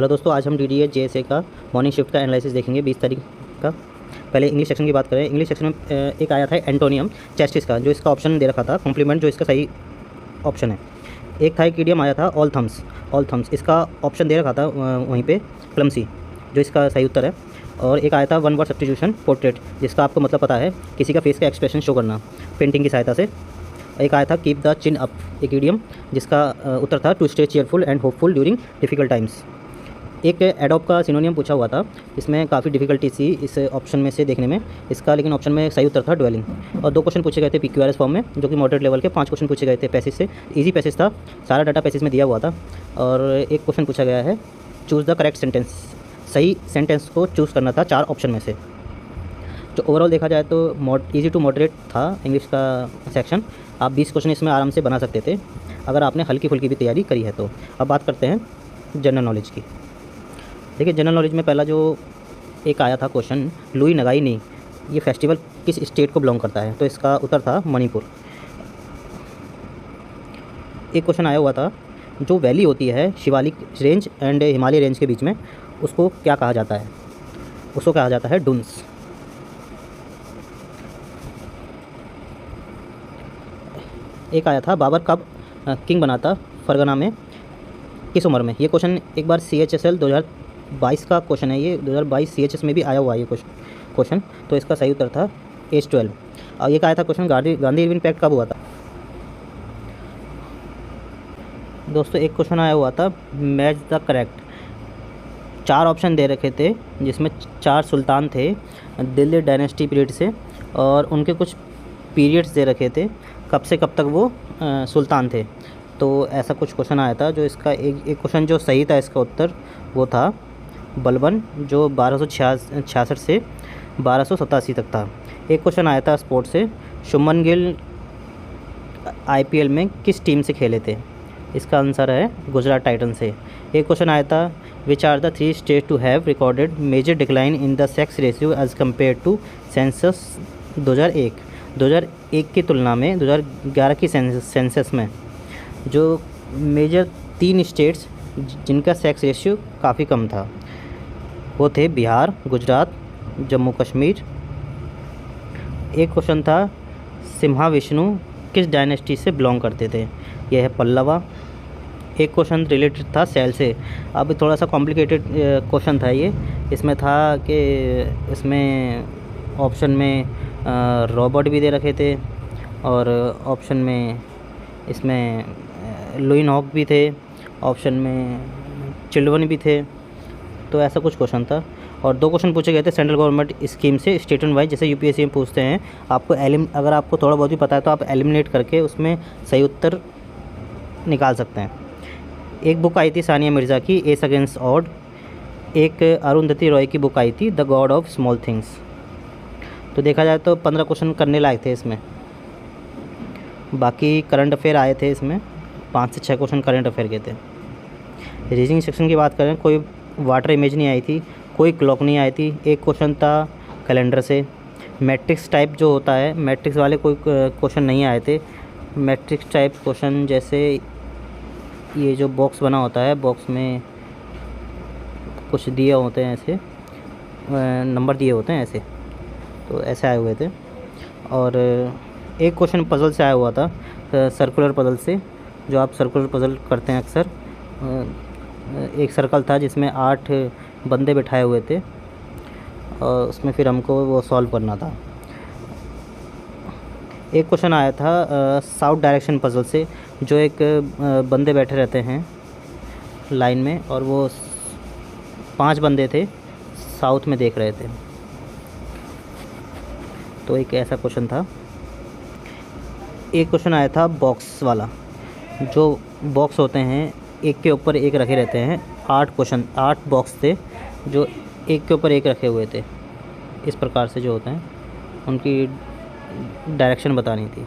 Hello दोस्तों, आज हम DDA JSA का मॉर्निंग शिफ्ट का एनालिसिस देखेंगे 20 तारीख का। पहले इंग्लिश सेक्शन की बात करें। इंग्लिश सेक्शन में एक आया था एंटोनियम चेस्टिस का, जो इसका ऑप्शन दे रखा था कॉम्प्लीमेंट, जो इसका सही ऑप्शन है। एक था एक इडियम आया था ऑल थम्स, इसका ऑप्शन दे रखा था वहीं पे क्लमसी, जो इसका सही उत्तर है। और एक आया था वन वर्ड सब्स्टिट्यूशन पोर्ट्रेट, जिसका आपको मतलब पता है किसी का फेस का एक्सप्रेशन शो करना पेंटिंग की सहायता से। एक आया था कीप द चिन अप, एक इडियम, जिसका उत्तर था to stay cheerful and hopeful during difficult times. एक एडोप का सिनोनियम पूछा हुआ था, इसमें काफ़ी डिफिकल्टी थी इस ऑप्शन में से देखने में इसका, लेकिन ऑप्शन में सही उत्तर था ड्वेलिंग। और 2 क्वेश्चन पूछे गए थे PQRS फॉर्म में, जो कि मॉडरेट लेवल के। 5 क्वेश्चन पूछे गए थे पैसेज से, इजी पैसेज था, सारा डाटा पैसेज में दिया हुआ था। और एक क्वेश्चन पूछा गया है चूज़ द करेक्ट सेंटेंस, सही सेंटेंस को चूज़ करना था 4 ऑप्शन में से। तो ओवरऑल देखा जाए तो ईजी टू मॉडरेट था इंग्लिश का सेक्शन। आप 20 क्वेश्चन इसमें आराम से बना सकते थे अगर आपने हल्की फुल्की भी तैयारी करी है तो। अब बात करते हैं जनरल नॉलेज की। देखिए, जनरल नॉलेज में पहला जो एक आया था क्वेश्चन, लुई नगाई नी, ये फेस्टिवल किस स्टेट को बिलोंग करता है? तो इसका उत्तर था मणिपुर। एक क्वेश्चन आया हुआ था, जो वैली होती है Shivalik range and Himalaya range के बीच में, उसको क्या कहा जाता है? उसको कहा जाता है डुन्स। एक आया था बाबर कब किंग बना था फरगना में, किस उम्र में? ये क्वेश्चन एक बार CHSL 2022 का क्वेश्चन है, ये 2022 CHS में भी आया हुआ है ये क्वेश्चन। तो इसका सही उत्तर था एज 12। और एक आया था क्वेश्चन गांधी इरविन पैक्ट कब हुआ था? दोस्तों, एक क्वेश्चन आया हुआ था मैच द करेक्ट। 4 ऑप्शन दे रखे थे, जिसमें 4 सुल्तान थे दिल्ली डायनेस्टी पीरियड से, और उनके कुछ पीरियड्स दे रखे थे कब से कब तक वो सुल्तान थे। तो ऐसा कुछ क्वेश्चन आया था, जो इसका एक क्वेश्चन जो सही था, इसका उत्तर वो था बलबन, जो 1266 से 1287 तक था। एक क्वेश्चन आया था स्पोर्ट्स से, शुभमन गिल IPL में किस टीम से खेले थे? इसका आंसर है गुजरात टाइटन से। एक क्वेश्चन आया था which are the 3 state to have recorded major decline in the sex ratio as compare to census 2001 की तुलना में 2011 की सेंसस में जो मेजर 3 स्टेट्स जिनका सेक्स रेशियो काफ़ी कम था, वो थे बिहार, गुजरात, जम्मू कश्मीर। एक क्वेश्चन था सिम्हा विष्णु किस डायनेस्टी से बिलोंग करते थे? यह है पल्लवा। एक क्वेश्चन रिलेटेड था सेल से। अब थोड़ा सा कॉम्प्लिकेटेड क्वेश्चन था ये। इसमें था कि इसमें ऑप्शन में रॉबर्ट भी दे रखे थे, और ऑप्शन में इसमें लुइन हॉक भी थे, ऑप्शन में चिल्ड्रन भी थे। तो ऐसा कुछ क्वेश्चन था। और 2 क्वेश्चन पूछे गए थे सेंट्रल गवर्नमेंट स्कीम से स्टेट वाइज, जैसे UPSC में पूछते हैं। आपको अगर आपको थोड़ा बहुत भी पता है तो आप एलिमिनेट करके उसमें सही उत्तर निकाल सकते हैं। एक बुक आई थी सानिया मिर्ज़ा की, एस अगेंस्ट ऑड। एक अरुंधति रॉय की बुक आई थी the God of small things. तो देखा जाए तो 15 क्वेश्चन करने लायक थे इसमें। बाकी करंट अफेयर आए थे इसमें, 5 से 6 क्वेश्चन करंट अफेयर के थे। रीजनिंग सेक्शन की बात करें, कोई वाटर इमेज नहीं आई थी, कोई क्लॉक नहीं आई थी। एक क्वेश्चन था कैलेंडर से। मैट्रिक्स टाइप जो होता है, मैट्रिक्स वाले कोई क्वेश्चन नहीं आए थे। मैट्रिक्स टाइप क्वेश्चन जैसे ये जो बॉक्स बना होता है, बॉक्स में कुछ दिए होते हैं, ऐसे नंबर दिए होते हैं ऐसे, तो ऐसे आए हुए थे। और एक क्वेश्चन पज़ल से आया हुआ था, सर्कुलर पज़ल से, जो आप सर्कुलर पज़ल करते हैं अक्सर। एक सर्कल था जिसमें 8 बंदे बिठाए हुए थे, और उसमें फिर हमको वो सॉल्व करना था। एक क्वेश्चन आया था साउथ डायरेक्शन पज़ल से, जो एक बंदे बैठे रहते हैं लाइन में, और वो 5 बंदे थे साउथ में देख रहे थे। तो एक ऐसा क्वेश्चन था। एक क्वेश्चन आया था बॉक्स वाला, जो बॉक्स होते हैं एक के ऊपर एक रखे रहते हैं। 8 बॉक्स थे जो एक के ऊपर एक रखे हुए थे, इस प्रकार से जो होते हैं, उनकी डायरेक्शन बतानी थी।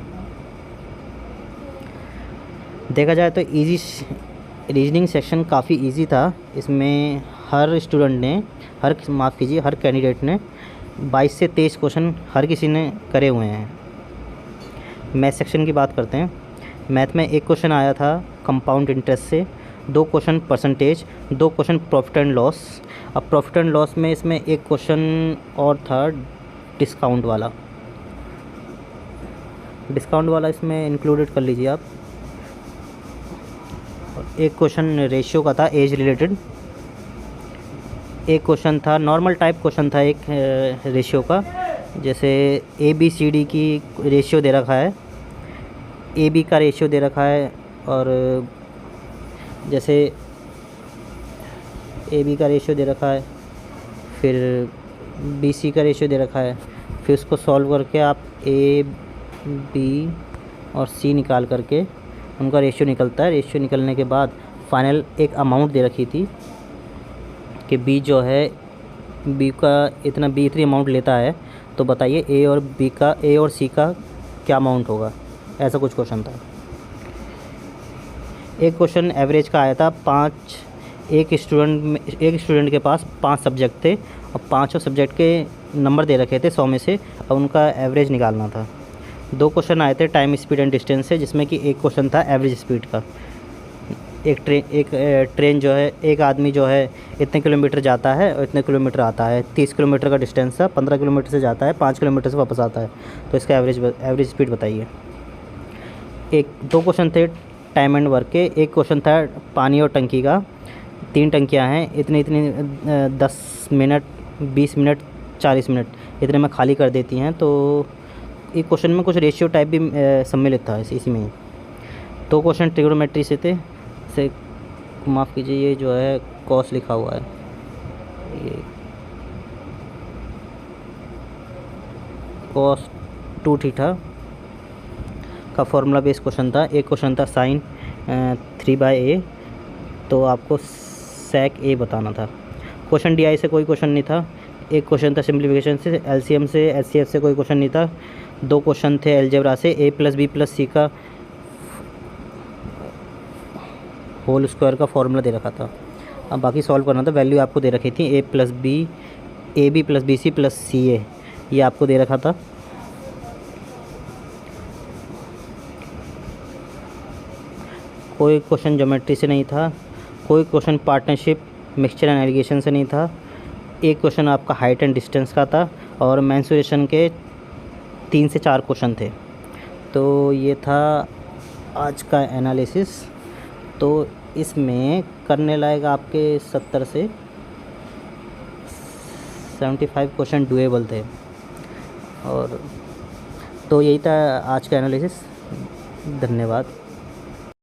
देखा जाए तो रीजनिंग सेक्शन काफ़ी इजी था। इसमें हर स्टूडेंट ने हर कैंडिडेट ने 22 से 23 क्वेश्चन हर किसी ने करे हुए हैं। मैथ सेक्शन की बात करते हैं। मैथ में एक क्वेश्चन आया था कंपाउंड इंटरेस्ट से, 2 question percentage, 2 question profit and loss. अब प्रॉफिट एंड लॉस में इसमें एक क्वेश्चन और था डिस्काउंट वाला, इसमें इंक्लूडेड कर लीजिए आप। एक क्वेश्चन रेशियो का था एज रिलेटेड, एक क्वेश्चन था नॉर्मल टाइप क्वेश्चन था एक रेशियो का, जैसे ABCD की रेशियो दे रखा है, AB का रेशियो दे रखा है, और जैसे AB का रेशियो दे रखा है, फिर BC का रेशियो दे रखा है, फिर उसको सॉल्व करके आप A, B और C निकाल करके उनका रेशियो निकलता है। रेशियो निकलने के बाद फाइनल एक अमाउंट दे रखी थी कि B जो है, B का इतना, B इतनी अमाउंट लेता है, तो बताइए A और C का क्या अमाउंट होगा, ऐसा कुछ क्वेश्चन था। एक क्वेश्चन एवरेज का आया था, एक स्टूडेंट के पास 5 सब्जेक्ट थे और 5 सब्जेक्ट के नंबर दे रखे थे 100 में से, और उनका एवरेज निकालना था। 2 क्वेश्चन आए थे टाइम, स्पीड एंड डिस्टेंस से, जिसमें कि एक क्वेश्चन था एवरेज स्पीड का। एक ट्रेन जो है, एक आदमी जो है इतने किलोमीटर जाता है और इतने किलोमीटर आता है, 30 किलोमीटर का डिस्टेंस था, 15 किलोमीटर से जाता है, 5 किलोमीटर से वापस आता है, तो इसका एवरेज स्पीड बताइए। 2 क्वेश्चन थे टाइम एंड वर्क के, एक क्वेश्चन था पानी और टंकी का। 3 टंकियां हैं, इतनी 10 मिनट, 20 मिनट, 40 मिनट इतने में खाली कर देती हैं, तो एक क्वेश्चन में कुछ रेशियो टाइप भी सम्मिलित था इसी में। 2 क्वेश्चन ट्रिग्नोमेट्री से थे, से माफ़ कीजिए, ये जो है कॉस लिखा हुआ है, ये कॉस 2 थीटा का फॉर्मूला बेस्ड क्वेश्चन था। एक क्वेश्चन था साइन 3/a, तो आपको sec a बताना था। क्वेश्चन DI से कोई क्वेश्चन नहीं था। एक क्वेश्चन था सिंप्लीफिकेशन से, LCM से, HCF से कोई क्वेश्चन नहीं था। 2 क्वेश्चन थे अलजेब्रा से, a + b + c का होल स्क्वायर का फॉर्मूला दे रखा था। अब बाकी सॉल्व करना था, वैल्यू आपको दे रखी थी ab + bc + ca, ये आपको दे रखा था। कोई क्वेश्चन ज्योमेट्री से नहीं था, कोई question partnership, mixture and allegation से नहीं था। एक क्वेश्चन आपका हाइट एंड डिस्टेंस का था, और मेंसुरेशन के 3 से 4 क्वेश्चन थे। तो ये था आज का एनालिसिस। तो इसमें करने लायक आपके 70 से 75 क्वेश्चन डुएबल थे, और तो यही था आज का एनालिसिस। धन्यवाद।